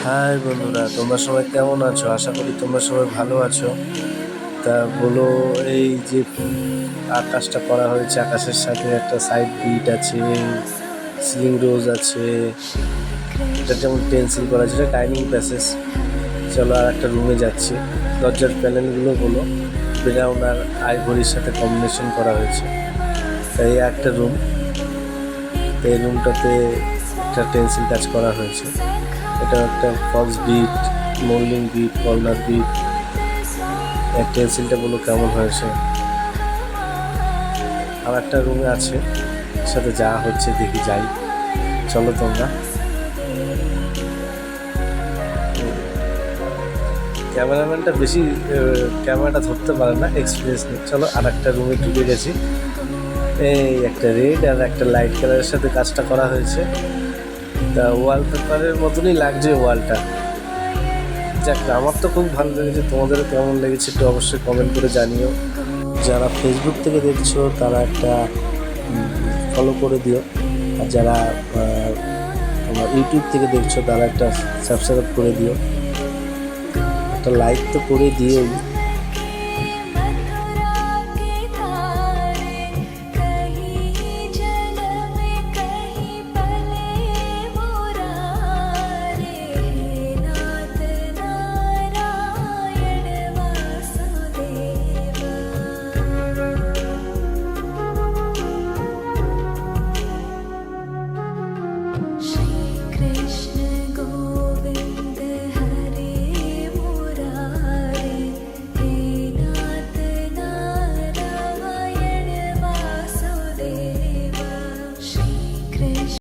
High বন্ধুরা, তোমরা সবাই কেমন আছো? আশা করি তোমরা সবাই ভালো আছো। তা বলো, এই যে আকাশটা করা হয়েছে, আকাশের সাথে একটা সাইড বিট আছে, সিলিং রোজ আছে, এটা যেমন পেন্সিল করা আছে, ডাইনিং প্যাসেজ। চলো আর একটা রুমে যাচ্ছি। দরজার প্যানেলগুলো বলো ব্রাউন আর আইভরির সাথে কম্বিনেশন করা হয়েছে। তাই একটা রুম, এই রুমটাতে একটা পেন্সিল কাজ করা হয়েছে। এটা একটা fox bit, moulding bit, corner bit. পেন্সিলটা বলো কেমন হয়েছে। আর একটা রুমে আছে, সাথে যা হচ্ছে দেখি যাই। চলো তোমরা। ক্যামেরাম্যানটা বেশি ক্যামেরাটা ধরতে পারে না, এক্সপিরিয়েন্স নেই। চলো আর একটা রুমে ঢুকে গেছি। এই একটা রেড আর একটা লাইট কালারের সাথে কাজটা করা হয়েছে। তা ওয়ালপেপারের মতনই লাগছে ওয়ালটা। যাক, আমার তো খুব ভালো লেগেছে। তোমাদেরও কেমন লেগেছে একটু অবশ্যই কমেন্ট করে জানিও। যারা ফেসবুক থেকে দেখছো তারা একটা ফলো করে দিও, আর যারা তোমার ইউটিউব থেকে দেখছো তারা একটা সাবস্ক্রাইব করে দিও, একটা লাইক তো করে দিও।